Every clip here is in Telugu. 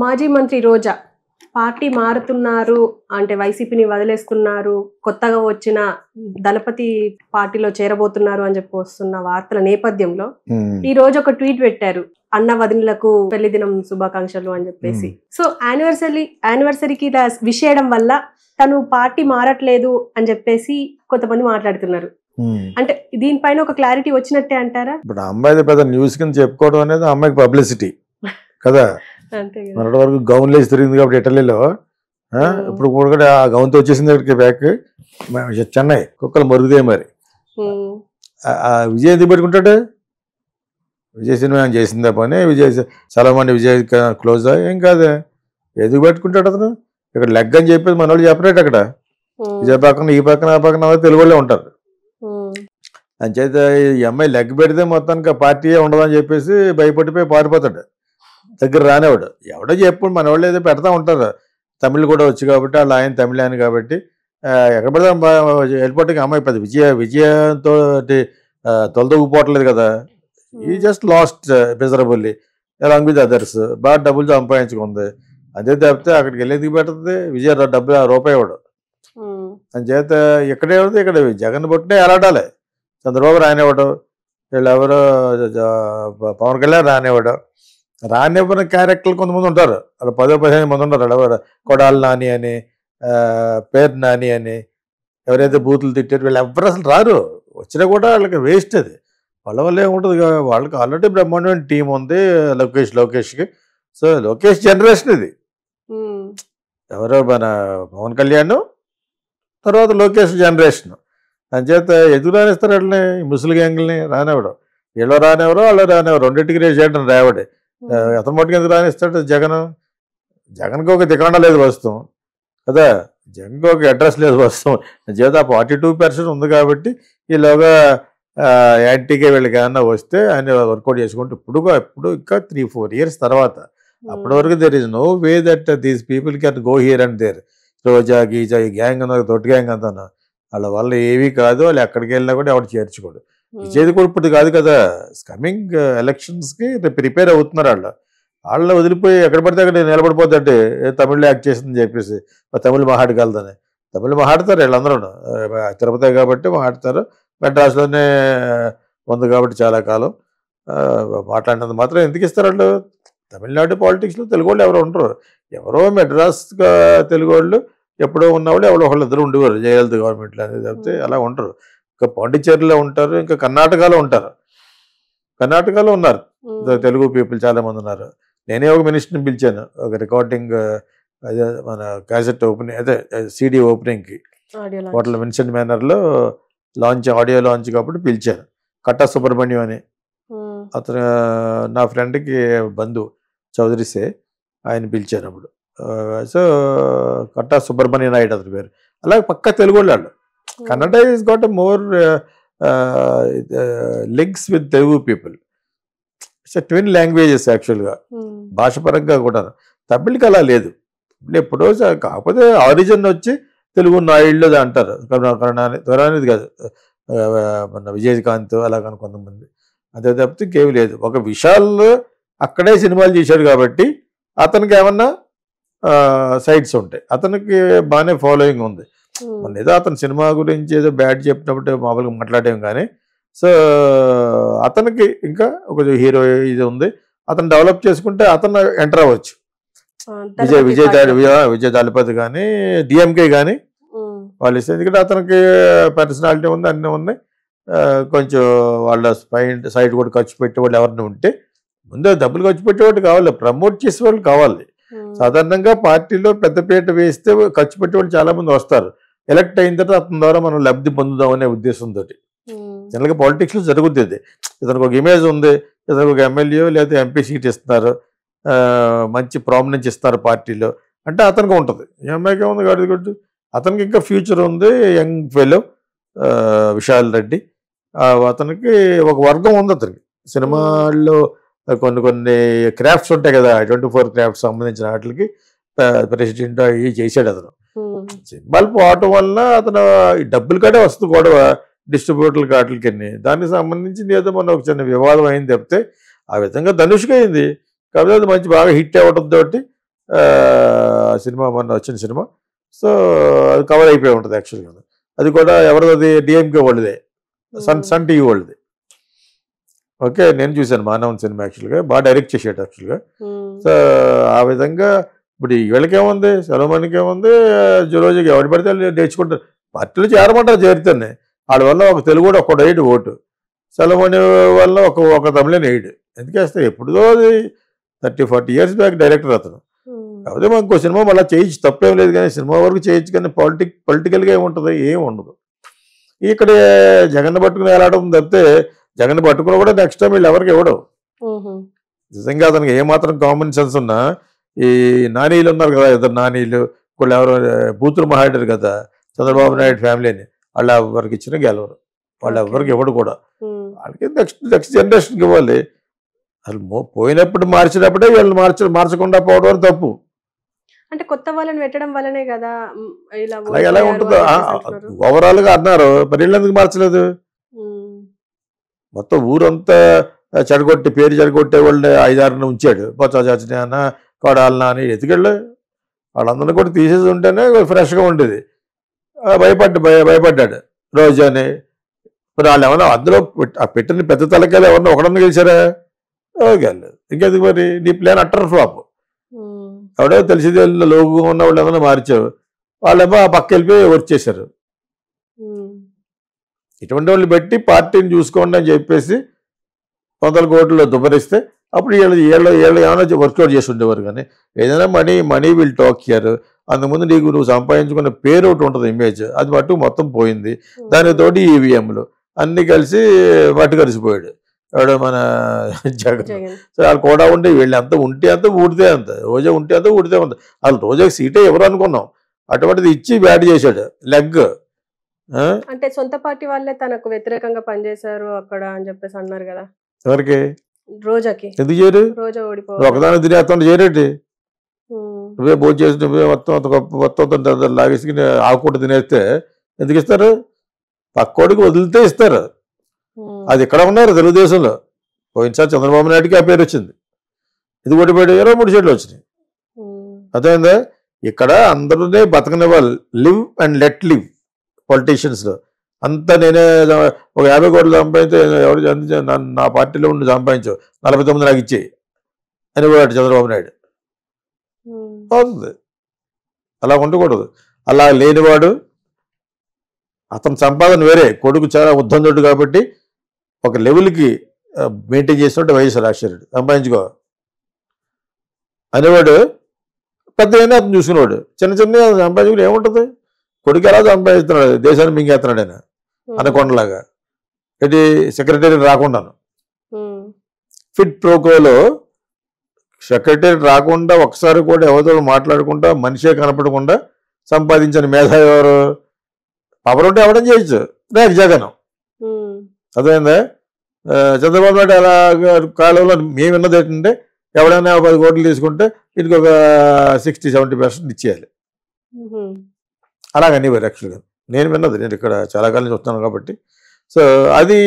మాజీ మంత్రి రోజా పార్టీ మారుతున్నారు అంటే వైసీపీని వదిలేస్తున్నారు, కొత్తగా వచ్చిన దళపతి పార్టీలో చేరబోతున్నారు అని చెప్పి వస్తున్న వార్తల నేపథ్యంలో ఈ రోజు ఒక ట్వీట్ పెట్టారు, అన్న వదినలకు పెళ్లి దినం శుభాకాంక్షలు అని చెప్పేసి. సో యానివర్సరీకి విష్ చేయడం వల్ల తను పార్టీ మారట్లేదు అని చెప్పేసి కొంతమంది మాట్లాడుతున్నారు. అంటే దీనిపైన ఒక క్లారిటీ వచ్చినట్టే అంటారా? ఇప్పుడు అమ్మాయి పెద్ద న్యూస్ కింద చెప్పుకోవడం అనేది అమ్మాయికి పబ్లిసిటీ కదా. మొన్నటి వరకు గౌన్ లేసి తిరిగింది కాబట్టి ఇటలీలో, ఇప్పుడు కూడా ఆ గౌన్తో వచ్చేసింది ఇక్కడికి బ్యాక్. చెన్నై కుక్కలు మరుగుదే మరి. విజయ్ ఎందుకు పెట్టుకుంటాడు? విజయ్ సినిమా చేసిందా పని, విజయ్ చాలా మంది విజయ్ క్లోజ్ ఏం కాదు, ఎందుకు పెట్టుకుంటాడు అతను? ఇక్కడ లెగ్ అని చెప్పేది మన వాళ్ళు చెప్పలేట. అక్కడ విజయ్ పక్కన ఈ పక్కన ఆ పక్కన తెలుగు వాళ్ళే ఉంటారు. అంచేత ఈ అమ్మాయి లెగ్ పెడితే మొత్తానికి పార్టీయే ఉండదని చెప్పేసి భయపడిపోయి పారిపోతాడు, దగ్గర రానివాడు. ఎవడో చెప్పుడు మన వాళ్ళు ఏదో పెడతా ఉంటారు. తమిళ్ కూడా వచ్చి కాబట్టి వాళ్ళు ఆయన తమిళ అని కాబట్టి ఎక్కడ పెడతా వెళ్ళిపోవటానికి అమ్మాయి పెద్ద విజయంతో తొలదొగిపోవట్లేదు కదా. ఈ just last miserably along with others. బాగా డబ్బులు సంపాదించుకుంది, అదే తప్పితే అక్కడికి వెళ్ళేందుకు పెట్టదు. విజయ డబ్బులు రూపాయి ఇవ్వడు. అంచేత ఇక్కడే ఉంది, ఇక్కడ జగన్ పుట్టినే ఎలాడాలి. చంద్రబాబు రానివ్వడు, వీళ్ళెవరో పవన్ కళ్యాణ్ రానివ్వడు. రానివ్వని క్యారెక్టర్లు కొంతమంది ఉంటారు, అలా 10-15 మంది ఉంటారు. ఎవరు కొడాలి నాని అని, పేరు నాని అని, ఎవరైతే బూతులు తిట్టారు వీళ్ళు ఎవరు అసలు రారు. వచ్చినా కూడా వాళ్ళకి వేస్ట్. అది వాళ్ళ వల్ల ఏముంటుంది, వాళ్ళకి ఆల్రెడీ బ్రహ్మాండమైన టీం ఉంది లోకేష్కి. సో లోకేష్ జనరేషన్ ఇది. ఎవరో మన పవన్ కళ్యాణ్ తర్వాత లోకేష్ జనరేషన్. అంచేత ఎదురు రానిస్తారు వాళ్ళని, ముసలి గ్యాంగుల్ని రానివ్వడం. వీళ్ళు రానివ్వరు, వాళ్ళు రానివ్వరు. రెండింటికి రేపు చేయడం రావడే. అతను మట్టుకు ఎందుకు రానిస్తాడు? జగన్కి ఒక దికాండ లేదు వస్తాం కదా, జగన్కి ఒక అడ్రస్ లేదు వస్తాం. చేత 42% ఉంది కాబట్టి ఈలోగా యాంటీకే వీళ్ళకి ఏమన్నా వస్తే ఆయన వర్కౌట్ చేసుకుంటూ ఇప్పుడు ఇంకా 3-4 years తర్వాత అప్పటి వరకు there is no way that these people can go here and there. రోజా గీజా ఈ గ్యాంగ్ అన్న తొట్టి గ్యాంగ్ అంతా వాళ్ళ వల్ల ఏమీ కాదు. వాళ్ళు ఎక్కడికి వెళ్ళినా కూడా ఎవరు చేర్చుకోడు. విజయ్ కూడా ఇప్పుడు కాదు కదా, కమింగ్ ఎలక్షన్స్కి ప్రిపేర్ అవుతున్నారు. వాళ్ళు వదిలిపోయి ఎక్కడ పడితే అక్కడ నిలబడిపోతుంటే తమిళ్లో యాక్ట్ చేసిందని చెప్పేసి తమిళ్ మాట్లాడగలదని. తమిళ్ మాట్లాడతారు వీళ్ళందరూ, తిరుపతి కాబట్టి మాట్లాడతారు. మెడ్రాస్లోనే ఉంది కాబట్టి చాలా కాలం మాట్లాడినంత మాత్రం ఎందుకు ఇస్తారు వాళ్ళు? తమిళనాడు పాలిటిక్స్లో తెలుగు వాళ్ళు ఎవరు ఉండరు. ఎవరో మెడ్రాస్గా తెలుగు వాళ్ళు ఎప్పుడో ఉన్నవాళ్ళు ఎవరో ఒకళ్ళు ఇద్దరు ఉండేవారు జయలలిత గవర్నమెంట్లో అనేది తప్పితే అలా ఉండరు. ఇంకా పాండిచ్చేరిలో ఉంటారు, ఇంకా కర్ణాటకలో ఉంటారు. కర్ణాటకలో ఉన్నారు తెలుగు పీపుల్ చాలామంది ఉన్నారు. నేనే ఒక మినిస్టర్ని పిలిచాను, ఒక రికార్డింగ్ అదే మన క్యాసెట్ ఓపెనింగ్ అదే CD ఓపెనింగ్కి హోటల్ విన్సెంట్ మేనర్లో ఆడియో లాంచ్ కాబట్టి పిలిచాను. కట్టా సుబ్రహ్మణ్యం అని అతను నా ఫ్రెండ్కి బంధువు చౌదరిసే, ఆయన పిలిచాను అప్పుడు. సో కట్టా సుబ్రహ్మణ్య నాయుడు అతని పేరు. అలాగే పక్కా తెలుగు వాళ్ళు. Kannada is got more links with Telugu people. It's twin languages యాక్చువల్గా, భాషపరంగా కూడా. తమిళకి అలా లేదు. ఎప్పుడో కాకపోతే ఆరిజిన్ వచ్చి తెలుగు నాయుళ్ళు అంటారు. కరుణానిధి కాదు, మన విజయకాంత్ అలాగని కొంతమంది. అంతే తప్పితే ఇంకేమీ లేదు. ఒక విశాల్ అక్కడే సినిమాలు చేశాడు కాబట్టి అతనికి ఏమన్నా సైడ్స్ ఉంటాయి, అతనికి బాగానే ఫాలోయింగ్ ఉంది. మన ఏదో అతను సినిమా గురించి ఏదో బ్యాడ్ చెప్పినప్పుడు మామూలుగా మాట్లాడేం కానీ. సో అతనికి ఇంకా ఒక హీరో ఇది ఉంది, అతను డెవలప్ చేసుకుంటే అతను ఎంటర్ అవ్వచ్చు. విజయ్ దళపతి కానీ DMK కానీ వాళ్ళు ఇస్తే, ఎందుకంటే అతనికి పర్సనాలిటీ ఉంది, అన్నీ ఉన్నాయి. కొంచెం వాళ్ళ సైడ్ కూడా ఖర్చు పెట్టేవాళ్ళు ఎవరిని ఉంటే ముందే డబ్బులు ఖర్చు పెట్టేవాళ్ళు కావాలి, ప్రమోట్ చేసేవాళ్ళు కావాలి. సాధారణంగా పార్టీలో పెద్దపీట వేస్తే ఖర్చు పెట్టేవాళ్ళు చాలామంది వస్తారు. ఎలక్ట్ అయిన తర్వాత అతని ద్వారా మనం లబ్ధి పొందుదాం అనే ఉద్దేశంతో జనరల్గా పాలిటిక్స్లో జరుగుతుంది. ఇతనికి ఒక ఇమేజ్ ఉంది, ఇతనికి ఒక ఎమ్మెల్యే లేదా MP సీట్ ఇస్తున్నారు, మంచి ప్రామినెన్స్ ఇస్తున్నారు పార్టీలో అంటే అతనికి ఉంటుంది. ఈ అమ్మాయికి ఉంది కాదు, అతనికి ఇంకా ఫ్యూచర్ ఉంది. యంగ్ ఫెలో విశాల్ రెడ్డి, అతనికి ఒక వర్గం ఉంది. అతనికి సినిమాల్లో కొన్ని క్రాఫ్ట్స్ ఉంటాయి కదా, 24 క్రాఫ్ట్స్ సంబంధించిన వాటికి ప్రెసిడెంట్ అవి చేశాడు అతను. సినిమాలు పోవటం వల్ల అతను డబ్బులు కాడే వస్తుంది గొడవ డిస్ట్రిబ్యూటర్లకి వాటికి. దానికి సంబంధించింది ఏదో మన ఒక చిన్న వివాదం అయింది తప్పితే ఆ విధంగా ధనుష్కి అయింది. కాకపోతే అది మంచి బాగా హిట్ అవ్వడంతో సినిమా మొన్న వచ్చిన సినిమా. సో అది కవర్ అయిపోయి ఉంటుంది యాక్చువల్గా. అది కూడా ఎవరిది డిఎంకే వాళ్ళదే, సన్ టీవీ వాళ్ళది. ఓకే, నేను చూశాను మానవన్ సినిమా. యాక్చువల్గా బాగా డైరెక్ట్ చేసాడు యాక్చువల్గా. సో ఆ విధంగా ఇప్పుడు వీళ్ళకేముంది, సెలవుమణికి ఏముంది, జులోజీకి ఎవరి పడితే వాళ్ళు నేర్చుకుంటారు. పార్టీలు చేరమంటారు, చేరితేనే వాళ్ళ వల్ల ఒక తెలుగు కూడా ఒక్కడు వేయడు ఓటు, సెలవుమణి వల్ల ఒక తమిళని వేయడు. ఎందుకేస్తే ఎప్పుడుదో అది 30-40 years బ్యాక్ డైరెక్టర్ అతను. కాకపోతే మాకు ఇంకో సినిమా మళ్ళీ చేయొచ్చు, తప్పేం లేదు. కానీ సినిమా వరకు చేయొచ్చు, కానీ పొలిటికల్గా ఏముంటుంది, ఏం ఉండదు. ఇక్కడ జగన్ పట్టుకుని వెళ్ళడం తప్పితే జగన్ పట్టుకుని కూడా నెక్స్ట్ టైం వీళ్ళు ఎవరికి ఇవ్వడం. నిజంగా అతనికి ఏమాత్రం కామన్ సెన్స్ ఉన్నా, ఈ నానీలు ఉన్నారు కదా, ఇద్దరు నానీలు, వాళ్ళు ఎవరు బూతులు మాట్లాడారు కదా చంద్రబాబు నాయుడు ఫ్యామిలీని, వాళ్ళు ఎవరికి ఇచ్చిన గెలవరు, వాళ్ళు ఎవరికి ఇవ్వడు కూడా. వాళ్ళకి నెక్స్ట్ జనరేషన్కి ఇవ్వాలి. అసలు పోయినప్పుడు మార్చినప్పుడే వీళ్ళు మార్చకుండా పోవడం తప్పు. అంటే కొత్త వాళ్ళని పెట్టడం వల్లనే కదా ఇలా ఎలా ఉంటుందో ఓవరాల్ గా అన్నారు. మరి ఎందుకు మార్చలేదు? మొత్తం ఊరంతా చెడగొట్టి పేరు చెడగొట్టే వాళ్ళు 5-6 ఉంచాడు. బొత్స సత్యనారాయణ, కొడాలన అని ఎతికెళ్ళు వాళ్ళందరినీ కూడా తీసేసి ఉంటేనే ఫ్రెష్గా ఉండేది. భయపడ్డాడు రోజు అని. మరి వాళ్ళు ఏమన్నా అందులో పెట్టిన పెద్ద తలకాయలు ఎవరన్నా ఒకడన్నా గెలిచారా? గెలలేదు. ఇంకెందుకు మరి? నీ ప్లాన్ అట్టర్ ఫ్లాప్. ఎవడో తెలిసింది లోగుగా ఉన్న వాళ్ళు ఏమన్నా మార్చావు, వాళ్ళేమో ఆ పక్క వెళ్ళిపోయి వర్క్ చేశారు. ఇటువంటి వాళ్ళు పెట్టి పార్టీని చూసుకోండి అని చెప్పేసి 100 కోట్లు దుబ్బరిస్తే అప్పుడు వీళ్ళు ఏమైనా వర్కౌట్ చేసి ఉండేవారు. కానీ ఏదైనా మనీ విల్ టాక్ హియర్. అంతకుముందు నువ్వు సంపాదించుకున్న పేరు ఒకటి ఉంటుంది, ఇమేజ్, అది మట్టు మొత్తం పోయింది. దానితోటి ఈవీఎంలు అన్నీ కలిసి మట్టు కలిసిపోయాడు ఎవడో మన జగన్. సో వాళ్ళు కూడా ఉండి వీళ్ళు ఎంత ఉంటే అంత ఊడితే అంత, రోజా ఉంటే అంత ఊడితే అంత. వాళ్ళు రోజాకి సీటే ఎవరు అనుకున్నాం, అటువంటిది ఇచ్చి బ్యాట్ చేశాడు లెగ్. అంటే సొంత పార్టీ వాళ్ళే తనకు వ్యతిరేకంగా పనిచేశారు అక్కడ అని చెప్పేసి అన్నారు కదా. ఎవరికి? రోజాకి. ఎందుకు చేయరు? రోజా ఓడిపో ఒకదాని తినేస్తాను చేయరేటి. నువ్వే భోజనం చేసి నువ్వే మొత్తం లాగేసుకుని ఆకుకుంటూ తినేస్తే ఎందుకు ఇస్తారు? పక్కోడికి వదిలితే ఇస్తారు. అది ఇక్కడ ఉన్నారు తెలుగుదేశంలో. పోయినసారి చంద్రబాబు నాయుడుకి ఆ పేరు వచ్చింది, ఇది ఓడిపోయాడు, 23 సీట్లు వచ్చినాయి. అర్థమైందా? ఇక్కడ అందరూనే బతకనివ్వాలి, లివ్ అండ్ లెట్ లివ్. పొలిటీషియన్స్లో అంతా నేనే ఒక 50 కోట్లు సంపాదించే, ఎవరు నా పార్టీలో ఉండి సంపాదించావు 49 నాకు ఇచ్చేయి అని వాడు చంద్రబాబు నాయుడు. అవుతుంది, అలా ఉండకూడదు. అలా లేనివాడు అతని సంపాదన వేరే, కొడుకు చాలా ఉద్దందుడు కాబట్టి ఒక లెవెల్కి మెయింటైన్ చేసినట్టు వైఎస్ రాజశేఖర్ సంపాదించుకో అనేవాడు. పెద్ద అతను చూసుకునేవాడు. చిన్న సంపాదించుకుని ఏముంటుంది? కొడుకు ఎలా సంపాదిస్తున్నాడు, దేశాన్ని మింగేస్తున్నాడు ఆయన అనకొండలాగా. ఇది సెక్రటరీ రాకుండాను ఫిట్ ప్రోకోలో సెక్రటరీ రాకుండా ఒకసారి కూడా ఎవరితో మాట్లాడకుండా మనిషే కనపడకుండా సంపాదించిన మేధావి ఎవరు? పవర్ ఉంటే ఎవడం చేయొచ్చు, నాకు జగనం. అదేందా చంద్రబాబు నాయుడు అలా కాలంలో మేము విన్నది ఏంటంటే ఎవడైనా 10 కోట్లు తీసుకుంటే ఇంటికి ఒక 60-70% ఇచ్చేయాలి. అలాగని యాక్చువల్గా నేను విన్నది, నేను ఇక్కడ చాలా కాలం చూస్తున్నాను కాబట్టి. సో అది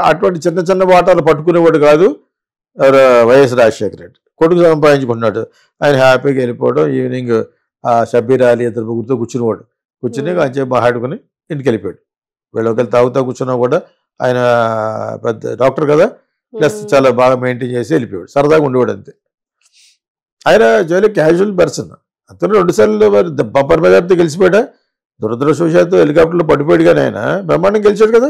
అటువంటి చిన్న వాటాలు పట్టుకునేవాడు కాదు వైఎస్ రాజశేఖర రెడ్డి. కొడుకు సంపాదించుకున్నాడు, ఆయన హ్యాపీగా వెళ్ళిపోవడం. ఈవినింగ్ షబ్బీర్ అలీ ఇద్దరు ముగ్గురితో కూర్చుని కొంచెం మాట్లాడుకుని ఇంటికి వెళ్ళిపోయాడు. వీళ్ళొకరు తాగుతా కూర్చున్నా కూడా ఆయన పెద్ద డాక్టర్ కదా, ప్లస్ చాలా బాగా మెయింటైన్ చేసి వెళ్ళిపోయాడు, సరదాగా ఉండేవాడు అంతే. ఆయన చాలా క్యాజువల్ పర్సన్. అతను 2 సార్లు బంపర్ మెజార్టీతో గెలిచిపోయాడా? దురదృష్టవశాత్తు హెలికాప్టర్లో పడిపోయాడు, కానీ ఆయన బ్రహ్మాండం గెలిచాడు కదా.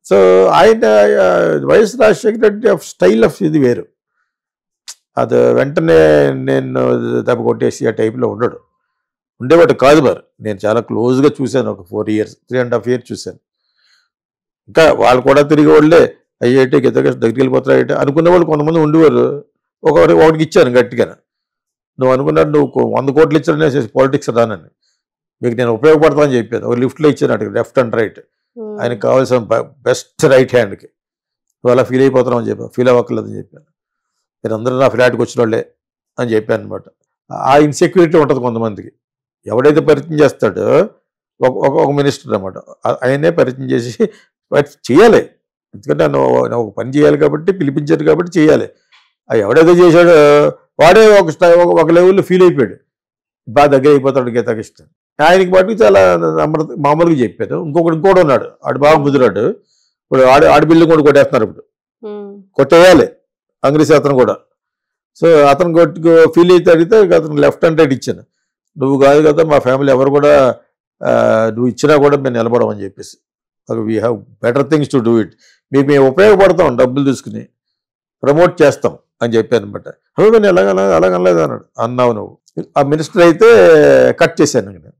సో ఆయన YS Rajasekhara Reddy style of ఇది వేరు. అది వెంటనే నేను దెబ్బ కొట్టేసి ఆ టైప్లో ఉండేవాడు కాదు. మరి నేను చాలా క్లోజ్గా చూశాను, ఒక 4 years 3.5 years చూశాను. ఇంకా వాళ్ళు కూడా తిరిగి వాళ్ళే అయ్యేటి దగ్గరికి వెళ్ళిపోతారు అనుకునే వాళ్ళు కొంతమంది ఉండేవారు. ఒకటికి ఇచ్చాను గట్టిగా, నువ్వు అనుకున్నాడు నువ్వు 100 కోట్లు ఇచ్చారనే పాలిటిక్స్ రానని, మీకు నేను ఉపయోగపడతానని చెప్పాను. ఒక లిఫ్ట్లో ఇచ్చాను అటు లెఫ్ట్ అండ్ రైట్, ఆయనకు కావాల్సిన బెస్ట్ రైట్ హ్యాండ్కి. నువ్వు అలా ఫీల్ అయిపోతున్నావు అని చెప్పాను. ఫీల్ అవ్వక్కర్లేదని చెప్పాను. మీరు అందరూ నా ఫ్లాట్కి వచ్చిన వాళ్ళే అని చెప్పాను అనమాట. ఆ ఇన్సెక్యూరిటీ ఉంటుంది కొంతమందికి. ఎవడైతే పరిచయం చేస్తాడో ఒక మినిస్టర్ అనమాట, ఆయనే పరిచయం చేసి చేయాలి. ఎందుకంటే ఒక పని చేయాలి కాబట్టి పిలిపించారు కాబట్టి చేయాలి. ఎవడైతే చేశాడో వాడే ఒక లెవెల్లో ఫీల్ అయిపోయాడు, బాగా దగ్గర అయిపోతాడు గీతాకి ఇష్టం. ఆయనకి మటుకు చాలా మామూలుగా చెప్పారు. ఇంకోటి ఉన్నాడు, ఆడు బాగా ముదిరాడు. ఇప్పుడు ఆడి బిల్లు కూడా కొట్టేస్తున్నారు, ఇప్పుడు కొట్టేయాలి కాంగ్రెస్ అతను కూడా. సో అతను ఫీల్ అయితే అడిగితే అతను లెఫ్ట్ అండ్ రైట్ ఇచ్చాను. నువ్వు కాదు కదా మా ఫ్యామిలీ ఎవరు కూడా నువ్వు ఇచ్చినా కూడా మేము నిలబడమని చెప్పేసి, we have better things to do it, మీకు మేము ఉపయోగపడతాం, డబ్బులు తీసుకుని ప్రమోట్ చేస్తాం అని చెప్పాను అనమాట. నేను అలాగనలేదు అన్నాడు. అన్నావు నువ్వు. ఆ మినిస్టర్ అయితే కట్ చేశాను. నేను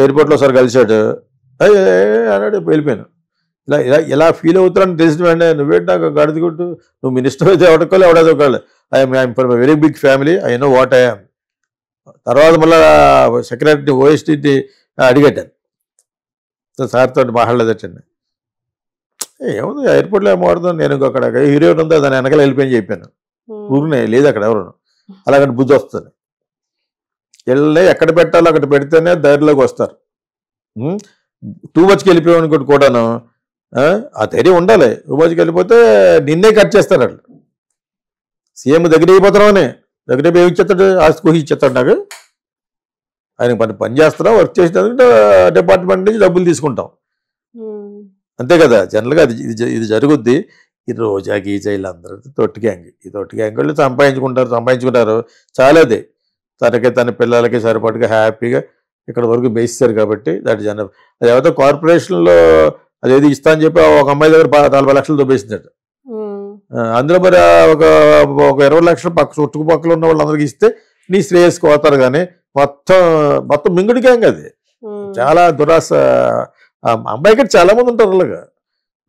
ఎయిర్పోర్ట్లో ఒకసారి కలిశాడు, అన్నాడు, వెళ్ళిపోయాను. ఇలా ఫీల్ అవుతారని తెలిసిన వెంటనే నువ్వేంటి నాకు గడిది కొట్టు, నువ్వు మినిస్టర్ అయితే ఎవడుకోవాలి ఎవడోకోవాలి, I'm from very big family, I know what I'm. తర్వాత మళ్ళీ సెక్రటరీ ఓఎస్టీ అడిగట్టాను, సార్తో మాట్లాడలేదటండి. ఏముంది ఎయిర్పోర్ట్లో ఏమో వాడుతాను, నేను అక్కడ హీరో ఉందో దాని వెనకాల వెళ్ళిపోయి చెప్పాను. ఊరినే లేదు అక్కడ ఎవరు, అలాగంటే బుద్ధి వస్తుంది. వెళ్ళి ఎక్కడ పెట్టాలో అక్కడ పెడితేనే ధైర్యంలోకి వస్తారు. టూ మచ్కి వెళ్ళిపోయాను అనుకోటి కూడాను, ఆ ధైర్యం ఉండాలి. టూ మచ్కి వెళ్ళిపోతే నిన్నే కట్ చేస్తారు వాళ్ళు. సీఎం దగ్గర అయిపోతున్నామని, దగ్గర ఏమి ఇచ్చేస్తాడు, ఆస్తి కోసి ఇచ్చేస్తాడు నాకు. ఆయన పని చేస్తున్నాం, వర్క్ చేసినందుకు డిపార్ట్మెంట్ నుంచి డబ్బులు తీసుకుంటాం, అంతే కదా. జనరల్గా ఇది జరుగుద్ది. ఈ రోజా గీజా వీళ్ళందరూ తొట్టి గ్యాంగ్, ఈ తొట్టి గ్యాంగ్ వాళ్ళు సంపాదించుకుంటారు చాలాది. తన పిల్లలకి సరిపడగా హ్యాపీగా ఇక్కడ వరకు బేసిస్తారు కాబట్టి దాటి జనం. అది ఎవరితో కార్పొరేషన్లో అదేది ఇస్తా అని చెప్పి ఒక అమ్మాయి దగ్గర 40 లక్షలతో బేసినట్టు. అందులో మరి ఒక 20 లక్షలు చుట్టుపక్కల ఉన్న వాళ్ళందరికీ ఇస్తే నీ శ్రేయస్కి పోతారు. కానీ మొత్తం మింగుడి గ్యాంగ్ అది. చాలా దురాశ. అమ్మాయికి చాలా మంది ఉంటారు అలాగా.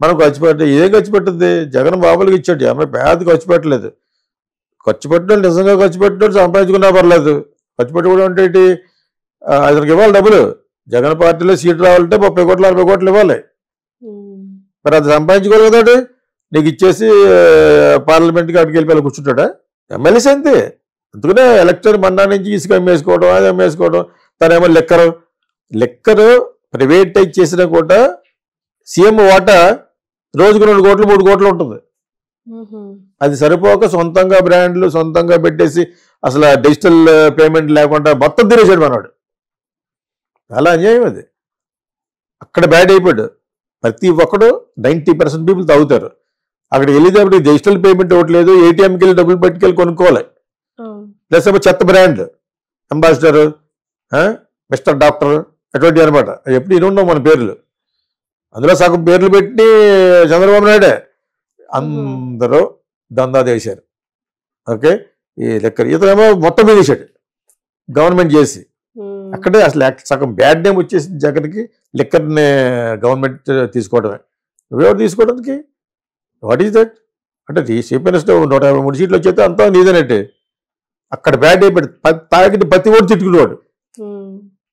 మనం ఖర్చు పెట్ట ఏం ఖర్చు పెట్టద్ది, జగన్ బాబులకి ఇచ్చాడు, అమ్మాయి పేద ఖర్చు పెట్టలేదు. ఖర్చు పెట్టినోళ్ళు నిజంగా ఖర్చు పెట్టినోళ్ళు సంపాదించుకున్నా పర్లేదు. ఖర్చు పెట్టుకోవడం అంటే అతనికి ఇవ్వాలి డబ్బులు. జగన్ పార్టీలో సీటు రావాలంటే 30 కోట్లు 40 కోట్లు ఇవ్వాలి. మరి అది సంపాదించుకోవాలి కదా, నీకు ఇచ్చేసి పార్లమెంట్కి అక్కడికి వెళ్ళి కూర్చుంటాడా? ఎమ్మెల్యేస్ అంతే. అందుకనే ఎలక్షన్ మన్నా నుంచి ఇసుక అమ్మేసుకోవడం, అది అమ్మేసుకోవడం. తనేమో లెక్కరు ప్రైవేటైజ్ చేసినా కూడా సీఎం వాటా రోజుకు 2 కోట్లు 3 కోట్లు ఉంటుంది. అది సరిపోక సొంతంగా బ్రాండ్లు సొంతంగా పెట్టేసి అసలు డిజిటల్ పేమెంట్ లేకుండా మొత్తం తినేసాడు మనవాడు. చాలా అన్యాయం అది. అక్కడ బ్యాడ్ అయిపోయాడు. ప్రతి ఒక్కడు 90% పీపుల్ తాగుతారు. అక్కడికి వెళ్ళేటప్పుడు డిజిటల్ పేమెంట్ ఇవ్వట్లేదు, ఏటీఎంకి వెళ్ళి డబ్బులు పట్టుకెళ్ళి కొనుక్కోవాలి. ప్లస్ చెత్త బ్రాండ్ అంబాసిడర్, మిస్టర్ డాక్టర్ అటువంటి అనమాట. ఎప్పుడు ఇనున్నాం మన పేర్లు. అందులో సగం పేర్లు పెట్టి చంద్రబాబు నాయుడే అందరూ దందా చేశారు. ఓకే, ఈ లెక్క ఇతనేమో మొత్తం వేసాడు గవర్నమెంట్ చేసి. అక్కడే అసలు సగం బ్యాడ్ నేమ్ వచ్చేసింది జగన్కి. లెక్కర్ని గవర్నమెంట్ తీసుకోవడమే. నువ్వెవరు తీసుకోవడానికి? What is that? అంటే చీఫ్ మినిస్టర్ 153 సీట్లు వచ్చేస్తే అంతా నీదనట్టే. అక్కడ బ్యాడ్ అయిపోయాడు. తాగిన ప్రతి ఓటు తిట్టుకునేవాడు.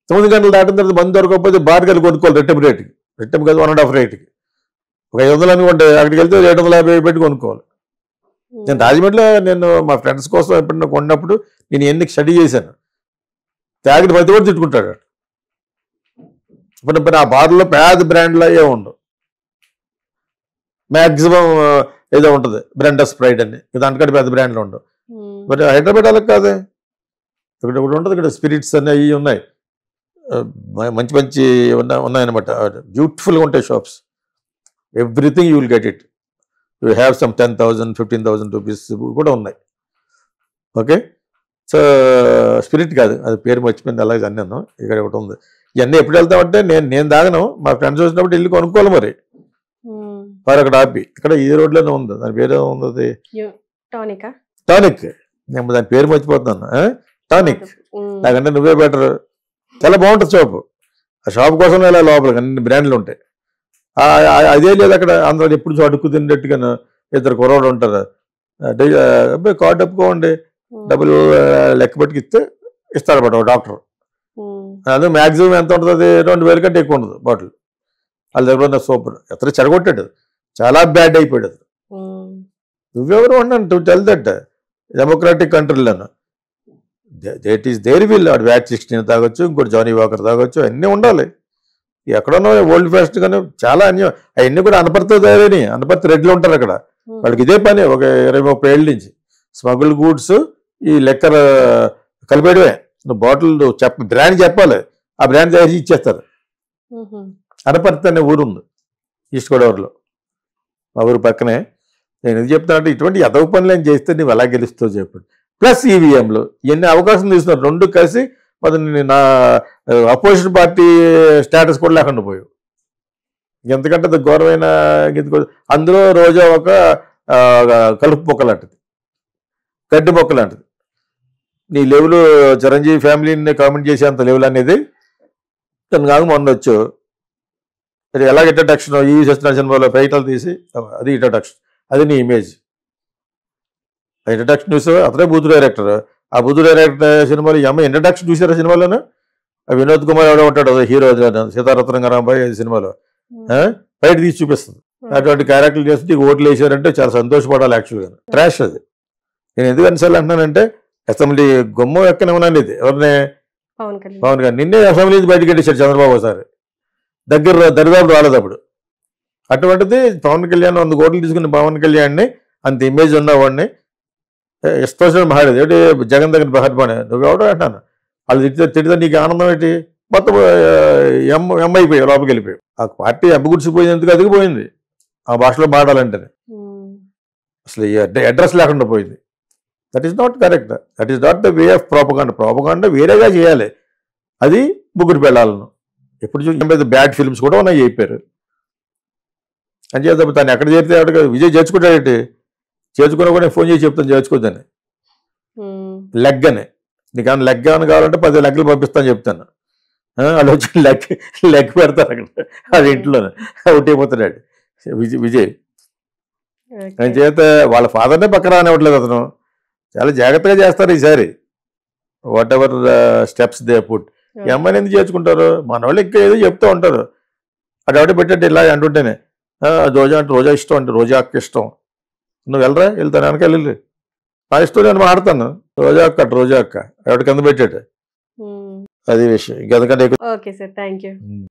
9 గంటలు దాటిన తర్వాత మందు దొరకకపోతే బార్గలు కొనుక్కోవాలి రెట్టెం రేటుకి. రెట్టెం కాదు 1.5 రేటుకి. ఒక 500 అనుకుంటే అక్కడికి వెళ్తే 750 పెట్టి కొనుక్కోవాలి. నేను రాజమండ్రిలో మా ఫ్రెండ్స్ కోసం ఎప్పుడైనా కొన్నప్పుడు నేను ఎన్ని స్టడీ చేశాను. తాగిన ప్రతి ఓటు తిట్టుకుంటాడు. ఇప్పుడు ఆ బార్లో పేద బ్రాండ్లో ఏ ఉండవు. మ్యాక్సిమం ఏదో ఉంటుంది బ్రాండ్ స్ప్రైట్ అని, దాంట్లో పెద్ద బ్రాండ్లు ఉండవు. మరి హైదరాబాద్ అలా కాదే, ఇక్కడ ఉంటుంది. ఇక్కడ స్పిరిట్స్ అని అవి ఉన్నాయి, మంచి మంచి ఉన్నాయన్నమాట. బ్యూటిఫుల్గా ఉంటాయి shops. Everything you will get it. You have some 10,000 15,000 rupees కూడా ఉన్నాయి. ఓకే, సో స్పిరిట్ కాదు, అది పేరు మర్చిపోయింది. అలాగే అన్నాను. ఇక్కడ ఒకటి ఉంది. ఇవన్నీ ఎప్పుడు వెళ్తామంటే నేను దాగను, మా ఫ్రెండ్స్ వచ్చినప్పుడు వెళ్ళి కొనుక్కోవాలి. మరి వారు అక్కడ ఆపి, ఇక్కడ ఈ రోడ్లోనే ఉంది, దాని పేరు ఉంది టానిక్. నేను దాని పేరు మర్చిపోతున్నాను. టానిక్. నాకంటే నువ్వే బెటర్. చాలా బాగుంటుంది షాపు. ఆ షాప్ కోసం ఇలా లోపలికి అన్ని బ్రాండ్లు ఉంటాయి. అదే లేదు అక్కడ. అందరూ ఎప్పుడు అడుక్కు తిన్నట్టుగా 2 కుర్రోడు ఉంటారు. అబ్బాయి కార్డు ఒప్పుకోండి, డబ్బులు లెక్క పెట్టుకిస్తే ఇస్తారన్నమాట ఒక డాక్టర్. అది మ్యాక్సిమం ఎంత ఉంటుంది? 2,000 కంటే ఎక్కువ ఉండదు బాటిల్. వాళ్ళ దగ్గర ఉన్న సూపర్. ఎത്ര చెడగొట్టాడు, చాలా బ్యాడ్ అయిపోయాడు. నువ్వెవరు అన్నాను టు టెల్ దట్. డెమోక్రాటిక్ కంట్రీలోను దట్ ఈస్ దేర్ విల్. వాడు వ్యాట్ 16 తాగొచ్చు, ఇంకోటి జానీ వాకర్ తాగొచ్చు, అన్నీ ఉండాలి. ఎక్కడన్నా ఓల్డ్ ఫ్యాషన్ కానీ చాలా అన్యం. అవన్నీ కూడా అనపర్తి తయారని, అనపర్తి రెడ్లు ఉంటారు అక్కడ. వాళ్ళకి ఇదే పని. ఒక 20-30 ఏళ్ళ నుంచి స్మగుల్ గూడ్స్ ఈ లెక్కర్ కలిపేయడమే. నువ్వు బాటిల్ బ్రాండ్ చెప్పాలి, ఆ బ్రాండ్ తయారు చేసి ఇచ్చేస్తారు. అనపర్తి అనే ఊరు ఉంది ఈస్ట్ గోదావరిలో, మా ఊరు పక్కనే. నేను ఎందుకు చెప్తానంటే ఇటువంటి ఎదవ పనులు ఏం చేస్తే నువ్వు ఎలా గెలుస్తావు చెప్పండి. ప్లస్ ఈవీఎంలు ఎన్ని అవకాశం తీసుకున్నారు, రెండు కలిసి మరి నా అపోజిషన్ పార్టీ స్టేటస్ కూడా లేకుండా పోయావు. ఎంతకంటే అది ఘోరమైన అందులో రోజా ఒక కలుపు మొక్క లాంటిది, గడ్డి మొక్క లాంటిది. నీ లెవెల్ చిరంజీవి ఫ్యామిలీని కామెంట్ చేసేంత లెవెల్ అనేది తను కాదు. మొన్న వచ్చు అది ఎలా ఇంట్రడక్షన్ ఈ సత్యనారాయణ సినిమాలో ఫైటలు తీసి అది ఇంట్రడక్షన్, అది నీ ఇమేజ్. ఆ ఇంట్రడక్షన్ చూసావు, అతనే బూతు డైరెక్టర్. ఆ బూతు డైరెక్టర్ సినిమాలో ఈ అమ్మాయి ఇంట్రడక్షన్ చూసారా సినిమాలోనే? వినోద్ కుమార్ ఎవడో ఉంటాడు హీరో, సీతారత్నంగారాంబాయి సినిమాలో ఫైట్ తీసి చూపిస్తుంది. అటువంటి క్యారెక్టర్లు చేస్తే ఓట్లు వేసారంటే చాలా సంతోషపడాలి. యాక్చువల్గా ట్రాష్ అది. నేను ఎందుకు అన్నిసార్లు అంటున్నానంటే అసెంబ్లీ గొమ్మ ఎక్కనేమన్నాను ఇది ఎవరినే పవన్ గారు నిన్నే అసెంబ్లీ నుంచి బయటకు వెళ్ళేశాడు చంద్రబాబు ఒకసారి, దరిదాపు రాలేదు అప్పుడు. అటువంటిది పవన్ కళ్యాణ్ 100 కోట్లు తీసుకుని పవన్ కళ్యాణ్ని అంత ఇమేజ్ ఉన్నవాడిని ఇష్టం మాట్లాడేది ఏంటి జగన్ దగ్గర బహర్బానే నువ్వు ఎవడో అంటాను. వాళ్ళు తిడితే నీకు ఆనందం ఏంటి? మొత్తం ఎం అయిపోయావు, లోపలికి వెళ్ళిపోయావు. ఆ పార్టీ అబ్బగుడిసిపోయింది, ఎందుకు అదిగిపోయింది ఆ భాషలో మాట్లాడాలంటేనే. అసలు అడ్రస్ లేకుండా పోయింది. That is not correct. That is not the way of propaganda. Propaganda వేరేగా చేయాలి, అది ముగ్గురు పెళ్ళాలను. ఎప్పుడు చూసి బ్యాడ్ ఫిల్మ్స్ కూడా ఉన్నాయి చెప్పారు అని చేద్దాం. తను ఎక్కడ చేరితే ఎవరికి విజయ్ చేర్చుకుంటాడేంటి? చేర్చుకున్నా కూడా ఫోన్ చేసి చెప్తాను చేర్చుకోద్దని. లెగ్ అని నీకు ఏమైనా లెగ్ అని కావాలంటే 10 లెగ్లు పంపిస్తాను చెప్తాను. వాళ్ళు వచ్చి లెగ్ పెడతారు అక్కడ అది ఇంట్లోనే అవుట్ అయిపోతున్నాడు విజయ్. ఆయన చేత వాళ్ళ ఫాదర్నే పక్కన రానివ్వట్లేదు అతను. చాలా జాగ్రత్తగా చేస్తారు ఈసారి, what ever steps they put. ఈ అమ్మాయిని ఎందుకు చేర్చుకుంటారు? మన వాళ్ళు ఇంకా ఏదో చెప్తూ ఉంటారు. అది ఎవడ పెట్టండి ఇలా అంటుంటేనే రోజా అంటే రోజా ఇష్టం అంటే రోజా అక్క ఇష్టం. నువ్వు వెళ్ళరా, వెళ్తాను వెనక వెళ్ళి నా ఇష్టం నేను మాడతాను. రోజా అక్క ఎవరి కింద పెట్టాడు, అది విషయం. ఇంకెందుకంటే ఓకే సార్, థ్యాంక్ యూ.